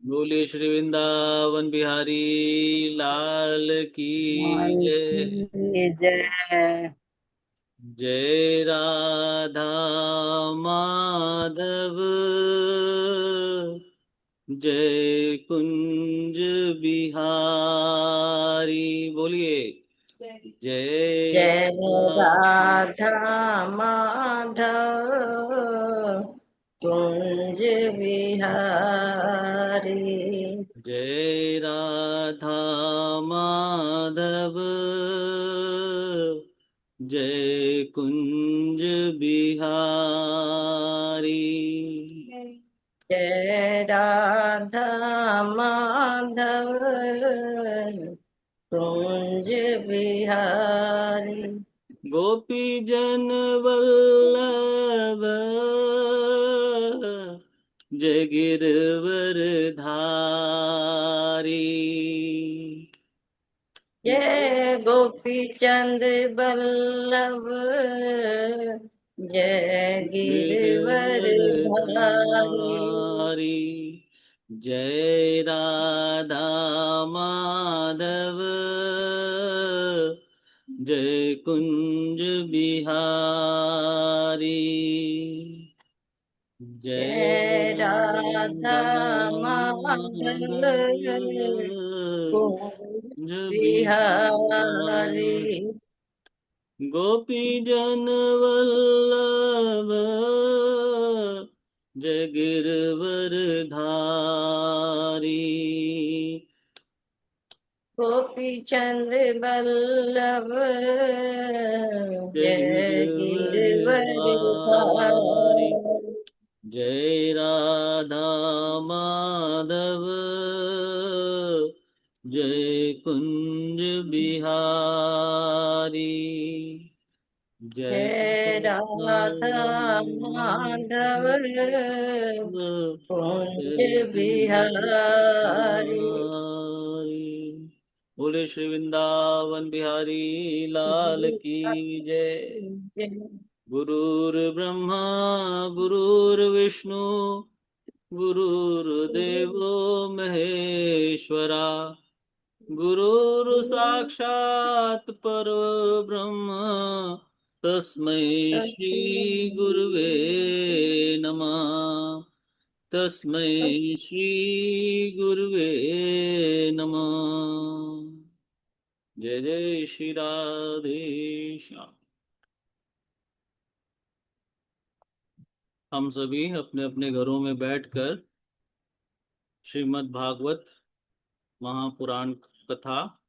बोलिए श्री वृंदावन बिहारी लाल की माई जय। की जय। जय राधा माधव, जय कुंज बिहारी। बोलिए जय जय राधा। राधा माधव कुंज बिहारी। जय राधा माधव, जय कुंज बिहारी। जय राधा माधव कुंज बिहारी। गोपी जन वल्लभ, जय गिरवर धारी। जय गोपी चंद बल्लभ, जय गिरवर गिरवर धारी। धारी। जय राधा माधव, जय कुंज बिहारी। जय जय राधा राधा माधव कुंज कुंज बिहारी। बिहारी। गोपी जन वल्लभ, जय गिरवर धारी। गोपी चंद बल्लभ, जय जय गिरवर गिरवर धारी। धारी। जय राधा माधव, जय कुंज बिहारी। जय जय राधा माधव कुंज बिहारी। बोले श्री वृंदावन बिहारी लाल की जय। गुरुर्ब्रह्मा गुरुर्विष्णु, गुरुर्देवो महेश्वरा, गुरुर् साक्षात् परब्रह्म, तस्मै श्री गुरुवे नमः। तस्मै श्री गुरुवे नमः। जय जय श्री राधे श्याम। हम सभी अपने अपने घरों में बैठकर श्रीमद् भागवत महापुराण कथा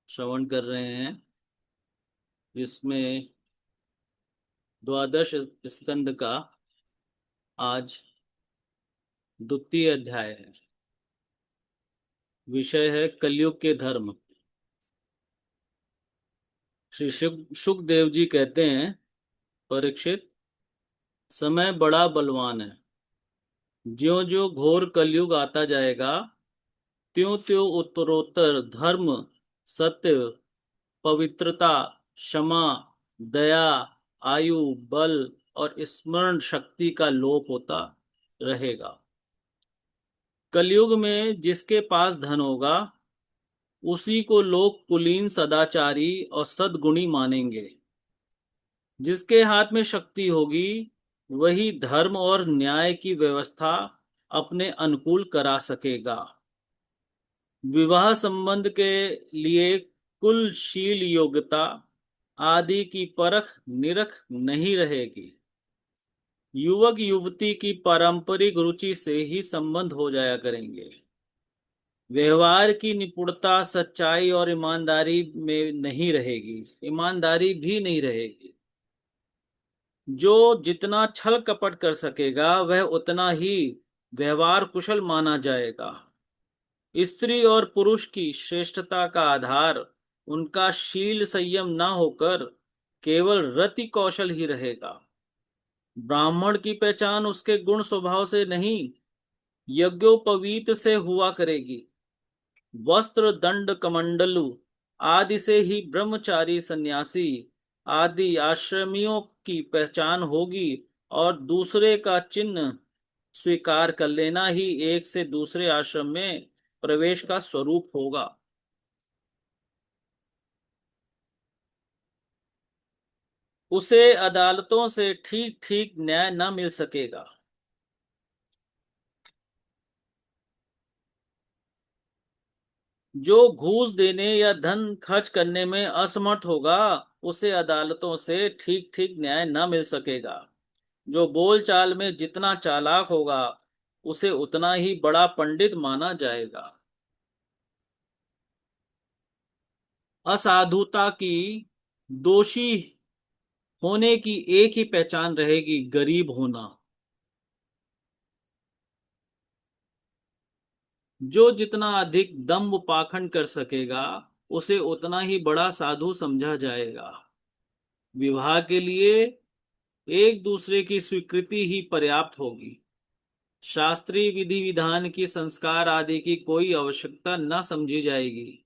श्रवण कर रहे हैं। इसमें द्वादश स्कंद का आज द्वितीय अध्याय है। विषय है कलयुग के धर्म। श्री सुखदेव जी कहते हैं, परीक्षित, समय बड़ा बलवान है। ज्यो ज्यो घोर कलयुग आता जाएगा, त्यों त्यों उत्तरोत्तर धर्म, सत्य, पवित्रता, क्षमा, दया, आयु, बल और स्मरण शक्ति का लोप होता रहेगा। कलयुग में जिसके पास धन होगा, उसी को लोग कुलीन, सदाचारी और सद्गुणी मानेंगे। जिसके हाथ में शक्ति होगी, वही धर्म और न्याय की व्यवस्था अपने अनुकूल करा सकेगा। विवाह संबंध के लिए कुलशील योग्यता आदि की परख निरख नहीं रहेगी। युवक युवती की पारंपरिक रुचि से ही संबंध हो जाया करेंगे। व्यवहार की निपुणता सच्चाई और ईमानदारी में नहीं रहेगी, ईमानदारी भी नहीं रहेगी। जो जितना छल कपट कर सकेगा, वह उतना ही व्यवहार कुशल माना जाएगा। स्त्री और पुरुष की श्रेष्ठता का आधार उनका शील संयम न होकर केवल रति कौशल ही रहेगा। ब्राह्मण की पहचान उसके गुण स्वभाव से नहीं, यज्ञोपवीत से हुआ करेगी। वस्त्र दंड कमंडलु आदि से ही ब्रह्मचारी सन्यासी आदि आश्रमियों की पहचान होगी, और दूसरे का चिन्ह स्वीकार कर लेना ही एक से दूसरे आश्रम में प्रवेश का स्वरूप होगा। उसे अदालतों से ठीक ठीक न्याय न मिल सकेगा। जो घूस देने या धन खर्च करने में असमर्थ होगा, उसे अदालतों से ठीक ठीक न्याय न मिल सकेगा। जो बोलचाल में जितना चालाक होगा, उसे उतना ही बड़ा पंडित माना जाएगा। असाधुता की दोषी होने की एक ही पहचान रहेगी, गरीब होना। जो जितना अधिक दंभ पाखंड कर सकेगा, उसे उतना ही बड़ा साधु समझा जाएगा। विवाह के लिए एक दूसरे की स्वीकृति ही पर्याप्त होगी। शास्त्रीय विधि विधान की संस्कार आदि की कोई आवश्यकता न समझी जाएगी।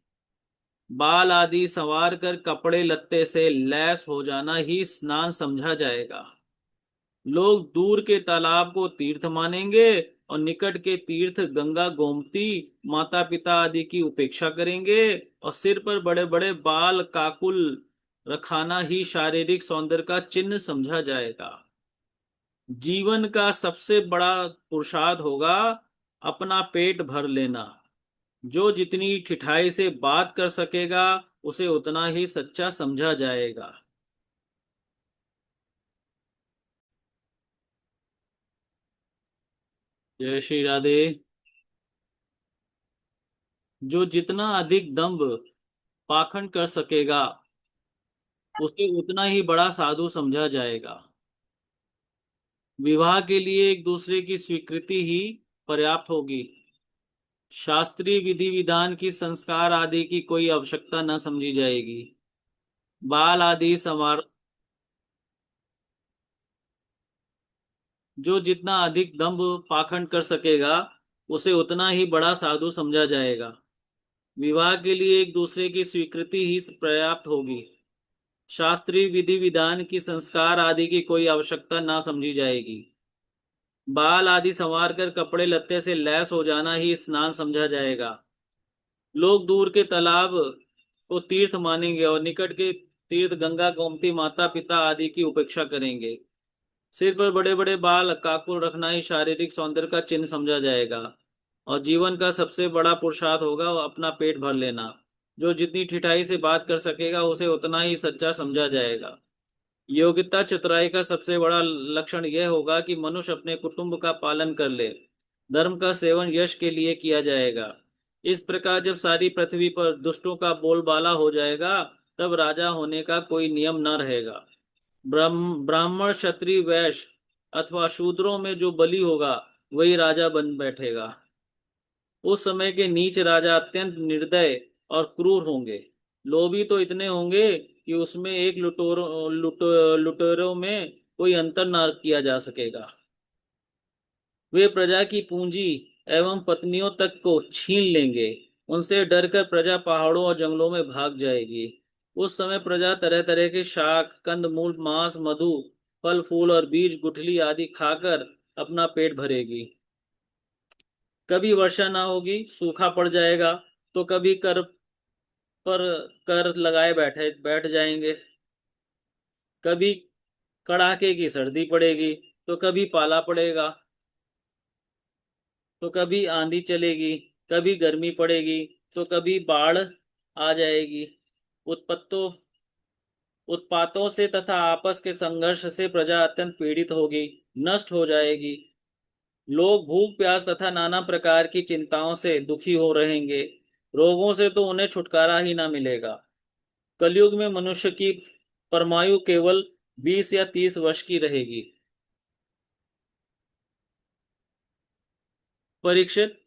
बाल आदि संवार कर कपड़े लत्ते से लैस हो जाना ही स्नान समझा जाएगा। लोग दूर के तालाब को तीर्थ मानेंगे और निकट के तीर्थ गंगा गोमती माता पिता आदि की उपेक्षा करेंगे। और सिर पर बड़े बड़े बाल काकुल रखाना ही शारीरिक सौंदर्य का चिन्ह समझा जाएगा। जीवन का सबसे बड़ा पुरुषार्थ होगा अपना पेट भर लेना। जो जितनी ठिठाई से बात कर सकेगा, उसे उतना ही सच्चा समझा जाएगा। जय श्री राधे। जो जितना अधिक दंभ पाखंड कर सकेगा, उसे उतना ही बड़ा साधु समझा जाएगा। विवाह के लिए एक दूसरे की स्वीकृति ही पर्याप्त होगी। शास्त्रीय विधि विधान की संस्कार आदि की कोई आवश्यकता न समझी जाएगी। बाल आदि संवार जो जितना अधिक दंभ पाखंड कर सकेगा, उसे उतना ही बड़ा साधु समझा जाएगा। विवाह के लिए एक दूसरे की स्वीकृति ही पर्याप्त होगी। शास्त्रीय विधि विधान की संस्कार आदि की कोई आवश्यकता ना समझी जाएगी। बाल आदि संवार कर कपड़े लत्ते से लैस हो जाना ही स्नान समझा जाएगा। लोग दूर के तालाब को तीर्थ मानेंगे और निकट के तीर्थ गंगा गोमती माता पिता आदि की उपेक्षा करेंगे। सिर पर बड़े बड़े बाल काकुल रखना ही शारीरिक सौंदर्य का चिन्ह समझा जाएगा। और जीवन का सबसे बड़ा पुरुषार्थ होगा वो अपना पेट भर लेना। जो जितनी ठिठाई से बात कर सकेगा, उसे उतना ही सच्चा समझा जाएगा। योग्यता चतुराई का सबसे बड़ा लक्षण यह होगा कि मनुष्य अपने कुटुंब का पालन कर ले। धर्म का सेवन यश के लिए किया जाएगा। इस प्रकार जब सारी पृथ्वी पर दुष्टों का बोलबाला हो जाएगा, तब राजा होने का कोई नियम न रहेगा। ब्राह्मण क्षत्रिय वैश्य अथवा शूद्रों में जो बली होगा, वही राजा बन बैठेगा। उस समय के नीच राजा अत्यंत निर्दय और क्रूर होंगे। लोभी तो इतने होंगे कि उसमें एक लुटेरों में कोई अंतर न किया जा सकेगा। वे प्रजा की पूंजी एवं पत्नियों तक को छीन लेंगे। उनसे डरकर प्रजा पहाड़ों और जंगलों में भाग जाएगी। उस समय प्रजा तरह तरह के शाक कंद मूल मांस मधु फल फूल और बीज गुठली आदि खाकर अपना पेट भरेगी। कभी वर्षा ना होगी, सूखा पड़ जाएगा, तो कभी कर पर कर लगाए बैठ जाएंगे। कभी कड़ाके की सर्दी पड़ेगी, तो कभी पाला पड़ेगा, तो कभी आंधी चलेगी, कभी गर्मी पड़ेगी, तो कभी बाढ़ आ जाएगी। उत्पत्तों उत्पातों से तथा आपस के संघर्ष से प्रजा अत्यंत पीड़ित होगी, नष्ट हो जाएगी। लोग भूख प्यास तथा नाना प्रकार की चिंताओं से दुखी हो रहेंगे। रोगों से तो उन्हें छुटकारा ही ना मिलेगा। कलयुग में मनुष्य की परमायु केवल 20 या 30 वर्ष की रहेगी। परीक्षित,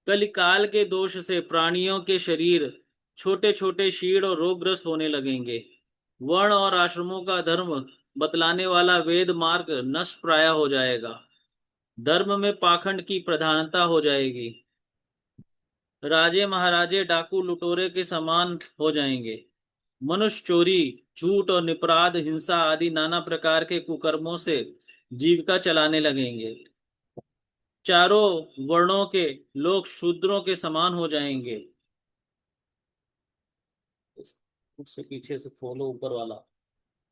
कलिकाल के दोष से प्राणियों के शरीर छोटे छोटे शीर्ण और रोगग्रस्त होने लगेंगे। वर्ण और आश्रमों का धर्म बतलाने वाला वेद मार्ग नष्ट प्राय हो जाएगा। धर्म में पाखंड की प्रधानता हो जाएगी। राजे महाराजे डाकू लुटोरे के समान हो जाएंगे। मनुष्य चोरी झूठ और निपराध हिंसा आदि नाना प्रकार के कुकर्मों से जीविका चलाने लगेंगे। चारों वर्णों के लोग शूद्रों के समान हो जाएंगे। उससे पीछे से खोलो ऊपर वाला,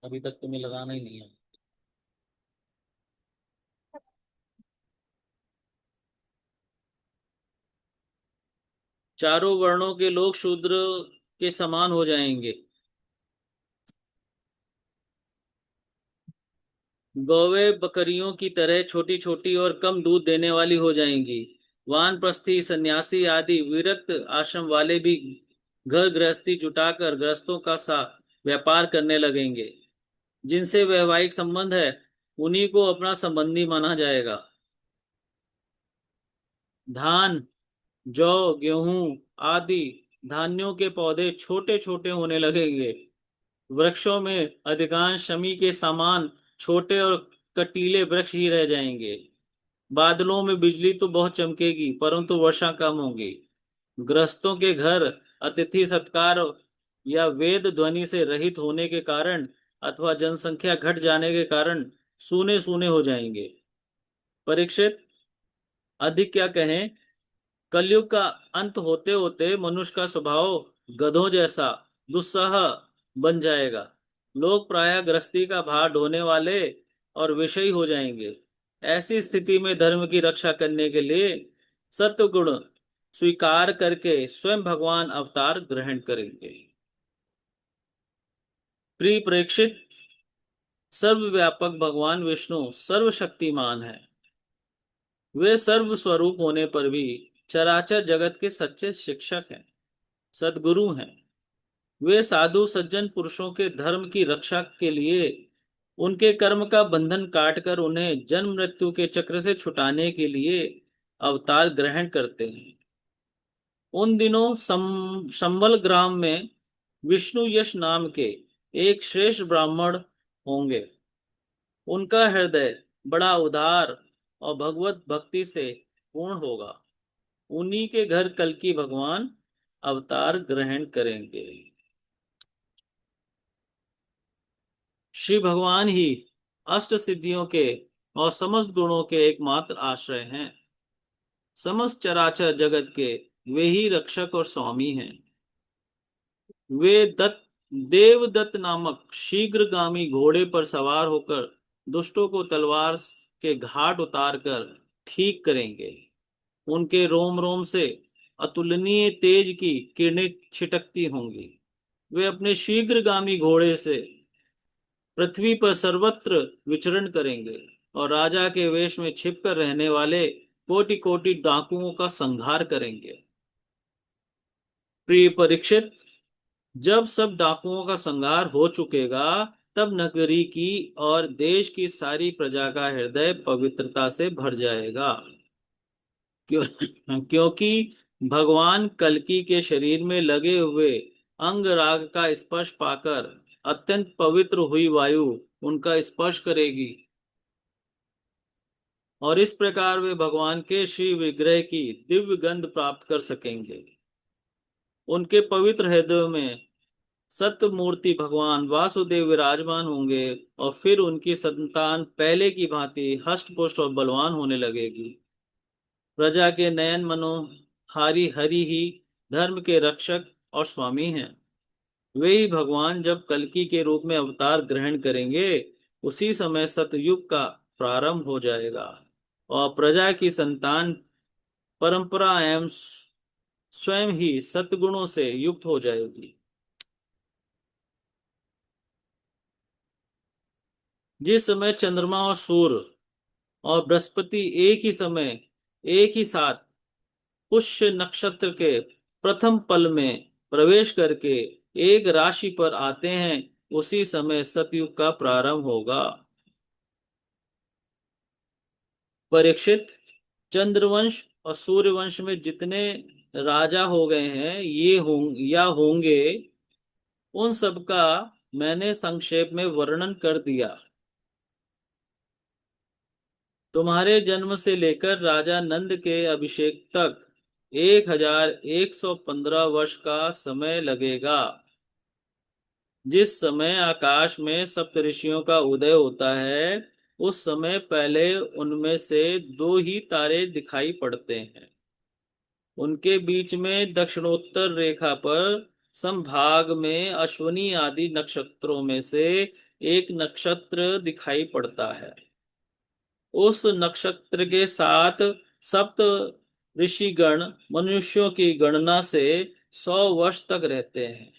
अभी तक तुम्हें लगाना ही नहीं है। चारों वर्णों के लोग शूद्र के समान हो जाएंगे। गौवे बकरियों की तरह छोटी छोटी और कम दूध देने वाली हो जाएंगी। वानप्रस्थी, सन्यासी आदि विरक्त आश्रम वाले भी घर गृहस्थी जुटाकर गृहस्थों का सा व्यापार करने लगेंगे। जिनसे वैवाहिक संबंध है उन्हीं को अपना संबंधी माना जाएगा। धान, जौ, गेहूं आदि धान्यों के पौधे छोटे छोटे होने लगेंगे। वृक्षों में अधिकांश शमी के समान छोटे और कटीले वृक्ष ही रह जाएंगे। बादलों में बिजली तो बहुत चमकेगी परंतु वर्षा कम होगी। गृहस्थों के घर अतिथि सत्कार या वेद ध्वनि से रहित होने के कारण अथवा जनसंख्या घट जाने के कारण सूने सूने हो जाएंगे। परीक्षित, अधिक क्या कहें, कलयुग का अंत होते होते मनुष्य का स्वभाव गधों जैसा दुस्सह बन जाएगा। लोग प्रायः गृहस्थी का भार ढोने वाले और विषयी हो जाएंगे। ऐसी स्थिति में धर्म की रक्षा करने के लिए सत्व गुण स्वीकार करके स्वयं भगवान अवतार ग्रहण करेंगे। प्रिय प्रेक्षित, सर्वव्यापक भगवान विष्णु सर्वशक्तिमान है। वे सर्व स्वरूप होने पर भी चराचर जगत के सच्चे शिक्षक हैं, सद्गुरु हैं। वे साधु सज्जन पुरुषों के धर्म की रक्षा के लिए उनके कर्म का बंधन काटकर उन्हें जन्म मृत्यु के चक्र से छुटाने के लिए अवतार ग्रहण करते हैं। उन दिनों संबल ग्राम में विष्णु यश नाम के एक श्रेष्ठ ब्राह्मण होंगे। उनका हृदय बड़ा उदार और भगवत भक्ति से पूर्ण होगा। उन्हीं के घर कल्कि भगवान अवतार ग्रहण करेंगे। श्री भगवान ही अष्ट सिद्धियों के और समस्त गुणों के एकमात्र आश्रय हैं। समस्त चराचर जगत के वे ही रक्षक और स्वामी हैं। वे दत्त देवदत्त नामक शीघ्रगामी घोड़े पर सवार होकर दुष्टों को तलवार के घाट उतार कर ठीक करेंगे। उनके रोम रोम से अतुलनीय तेज की किरणें छिटकती होंगी। वे अपने शीघ्रगामी घोड़े से पृथ्वी पर सर्वत्र विचरण करेंगे और राजा के वेश में छिपकर रहने वाले कोटि कोटि डाकुओं का संहार करेंगे। प्रिय परीक्षित, जब सब डाकुओं का संहार हो चुकेगा तब नगरी की और देश की सारी प्रजा का हृदय पवित्रता से भर जाएगा। क्योंकि भगवान कल्कि के शरीर में लगे हुए अंग राग का स्पर्श पाकर अत्यंत पवित्र हुई वायु उनका स्पर्श करेगी और इस प्रकार वे भगवान के श्री विग्रह की दिव्य गंध प्राप्त कर सकेंगे। उनके पवित्र हृदय में सत्य मूर्ति भगवान वासुदेव विराजमान होंगे और फिर उनकी संतान पहले की भांति हष्ट पुष्ट और बलवान होने लगेगी। प्रजा के नयन मनोहारी हरि ही धर्म के रक्षक और स्वामी हैं। वे ही भगवान जब कल्कि के रूप में अवतार ग्रहण करेंगे उसी समय सतयुग का प्रारंभ हो जाएगा और प्रजा की संतान परंपरा एवं स्वयं ही सतगुणों से युक्त हो जाएगी। जिस समय चंद्रमा और सूर्य और बृहस्पति एक ही समय एक ही साथ पुष्य नक्षत्र के प्रथम पल में प्रवेश करके एक राशि पर आते हैं उसी समय सतयुग का प्रारंभ होगा। परीक्षित, चंद्रवंश और सूर्यवंश में जितने राजा हो गए हैं या होंगे उन सब का मैंने संक्षेप में वर्णन कर दिया। तुम्हारे जन्म से लेकर राजा नंद के अभिषेक तक 1115 वर्ष का समय लगेगा। जिस समय आकाश में सप्तऋषियों का उदय होता है उस समय पहले उनमें से दो ही तारे दिखाई पड़ते हैं। उनके बीच में दक्षिणोत्तर रेखा पर संभाग में अश्विनी आदि नक्षत्रों में से एक नक्षत्र दिखाई पड़ता है। उस नक्षत्र के साथ सप्त ऋषिगण मनुष्यों की गणना से 100 वर्ष तक रहते हैं।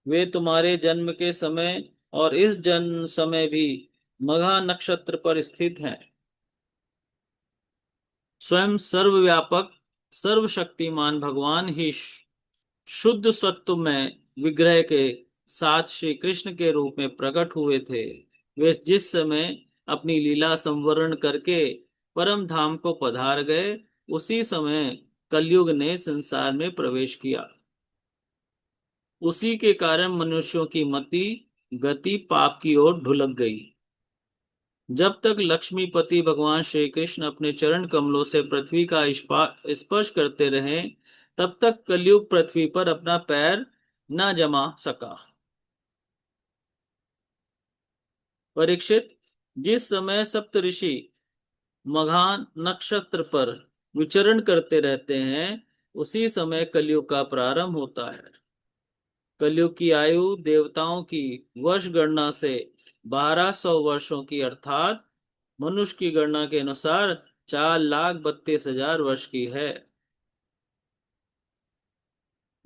वे तुम्हारे जन्म के समय और इस जन्म समय भी मघा नक्षत्र पर स्थित हैं। स्वयं सर्वव्यापक सर्वशक्तिमान भगवान ही शुद्ध सत्व में विग्रह के साथ श्री कृष्ण के रूप में प्रकट हुए थे। वे जिस समय अपनी लीला संवरण करके परम धाम को पधार गए, उसी समय कलयुग ने संसार में प्रवेश किया। उसी के कारण मनुष्यों की मति गति पाप की ओर ढुलक गई। जब तक लक्ष्मीपति भगवान श्री कृष्ण अपने चरण कमलों से पृथ्वी का स्पर्श करते रहे, तब तक कलयुग पृथ्वी पर अपना पैर न जमा सका। परीक्षित, जिस समय सप्तऋषि मघान नक्षत्र पर विचरण करते रहते हैं, उसी समय कलयुग का प्रारंभ होता है। कलयुग की आयु देवताओं की वर्ष गणना से 1200 वर्षों की अर्थात मनुष्य की गणना के अनुसार 4,32,000 वर्ष की है।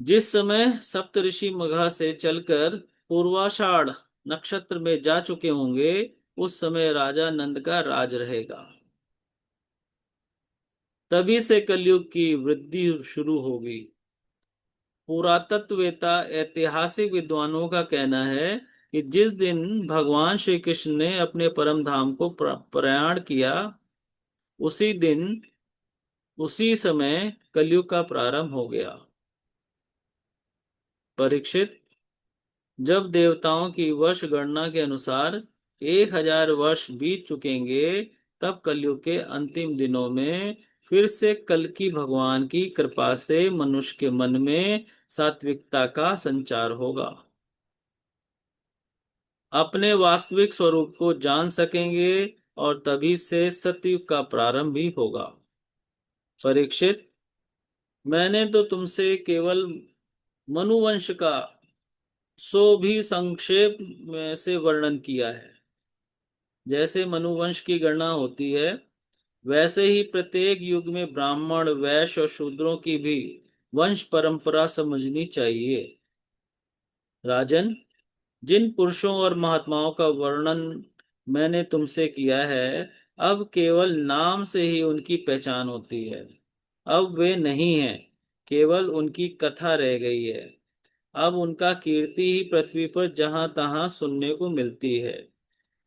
जिस समय सप्तऋषि मघा से चलकर पूर्वाषाढ़ नक्षत्र में जा चुके होंगे, उस समय राजा नंद का राज रहेगा। तभी से कलयुग की वृद्धि शुरू होगी। पुरातत्ववेता ऐतिहासिक विद्वानों का कहना है कि जिस दिन भगवान श्री कृष्ण ने अपने परम धाम को प्रयाण किया, उसी दिन उसी समय कलयुग का प्रारंभ हो गया। परीक्षित, जब देवताओं की वर्ष गणना के अनुसार 1,000 वर्ष बीत चुकेंगे, तब कलयुग के अंतिम दिनों में फिर से कल्कि भगवान की कृपा से मनुष्य के मन में सात्विकता का संचार होगा। अपने वास्तविक स्वरूप को जान सकेंगे और तभी से सतयुग का प्रारंभ भी होगा। परीक्षित, मैंने तो तुमसे केवल मनुवंश का सो भी संक्षेप में से वर्णन किया है। जैसे मनुवंश की गणना होती है, वैसे ही प्रत्येक युग में ब्राह्मण वैश्य और शूद्रों की भी वंश परंपरा समझनी चाहिए। राजन, जिन पुरुषों और महात्माओं का वर्णन मैंने तुमसे किया है, अब केवल नाम से ही उनकी पहचान होती है। अब वे नहीं हैं, केवल उनकी कथा रह गई है। अब उनका कीर्ति ही पृथ्वी पर जहां तहां सुनने को मिलती है।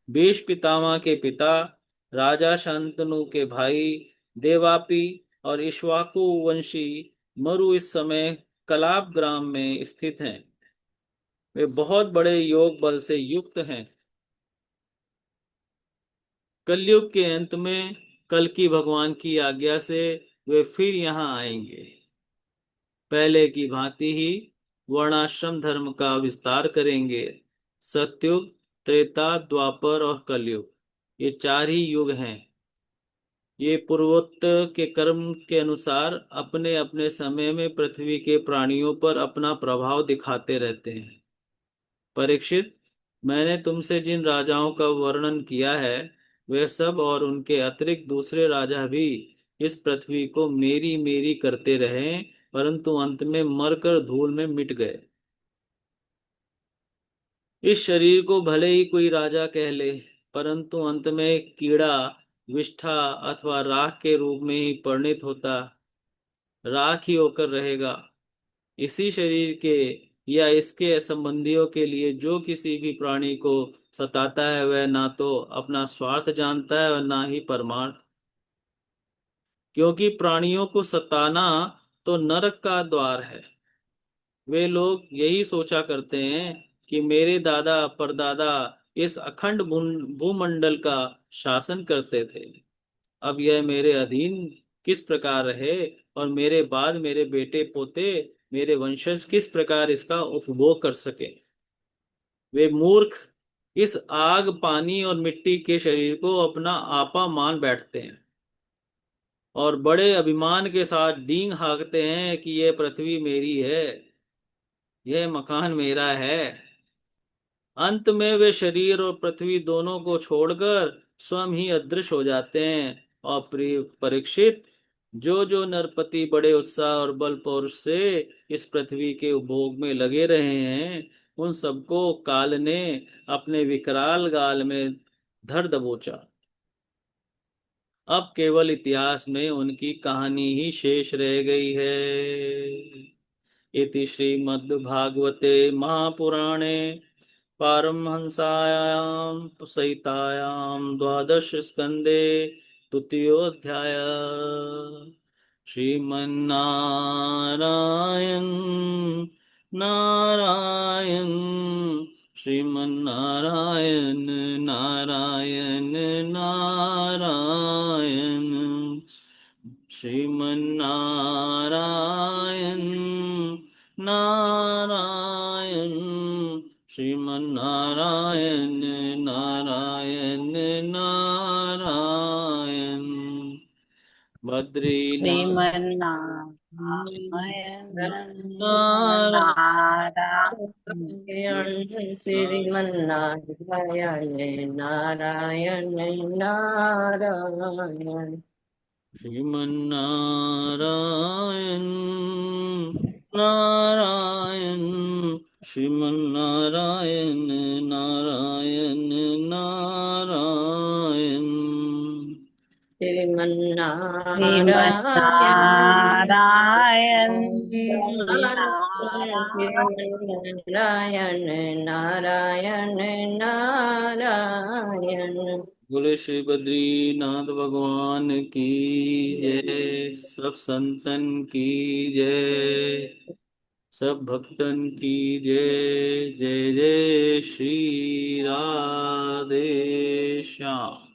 भीष्म पितामह के पिता, राजा शांतनु के भाई देवापी और इक्ष्वाकु वंशी मरु इस समय कलाप ग्राम में स्थित हैं। वे बहुत बड़े योग बल से युक्त हैं। कलयुग के अंत में कल की भगवान की आज्ञा से वे फिर यहाँ आएंगे। पहले की भांति ही वर्णाश्रम धर्म का विस्तार करेंगे। सतयुग, त्रेता, द्वापर और कलयुग, ये चार ही युग हैं। ये पूर्वोत्तर के कर्म के अनुसार अपने अपने समय में पृथ्वी के प्राणियों पर अपना प्रभाव दिखाते रहते हैं। परीक्षित, मैंने तुमसे जिन राजाओं का वर्णन किया है, वे सब और उनके अतिरिक्त दूसरे राजा भी इस पृथ्वी को मेरी मेरी करते रहे, परंतु अंत में मरकर धूल में मिट गए। इस शरीर को भले ही कोई राजा कह ले, परंतु अंत में कीड़ा, विष्ठा अथवा राख के रूप में ही परिणित होता, राख ही होकर रहेगा। इसी शरीर के या इसके संबंधियों के लिए जो किसी भी प्राणी को सताता है, वह ना तो अपना स्वार्थ जानता है और ना ही परमार्थ। क्योंकि प्राणियों को सताना तो नरक का द्वार है। वे लोग यही सोचा करते हैं कि मेरे दादा परदादा इस अखंड भूमंडल का शासन करते थे। अब यह मेरे अधीन किस प्रकार रहे और मेरे बाद मेरे बेटे पोते, मेरे वंशज किस प्रकार इसका उपभोग कर सके। वे मूर्ख इस आग, पानी और मिट्टी के शरीर को अपना आपा मान बैठते हैं और बड़े अभिमान के साथ डींग हाँकते हैं कि यह पृथ्वी मेरी है, यह मकान मेरा है। अंत में वे शरीर और पृथ्वी दोनों को छोड़कर स्वयं ही अदृश्य हो जाते हैं। और प्रिय परीक्षित, जो जो नरपति बड़े उत्साह और बल पौरुष से इस पृथ्वी के उपभोग में लगे रहे हैं, उन सबको काल ने अपने विकराल गाल में धर दबोचा। अब केवल इतिहास में उनकी कहानी ही शेष रह गई है। इति श्रीमद्भागवते महापुराणे पारमहंसायां सहितायां द्वादश स्कंदे तृतीयोऽध्याय। श्रीमन्नारायण नारायण, श्रीमन्नारायण नारायण नारायण, श्रीमन्नारायण नारायण, श्रीमन्नारायण नारायण नारायण। बद्रीनाथ श्रीमन्नारायण नारायण, श्रीमन्नारायण नारायण नारायण। श्रीमन्नारायण नारायण, श्रीमन्नारायण नारायण नारायण, श्रीमन्नारायण श्रीमन्नारायण नारायण नारायण नारायण। बोले श्री बद्रीनाथ भगवान की जय, सब संतन की जय, सब भक्तन की जय। जय जय श्री राधे श्याम।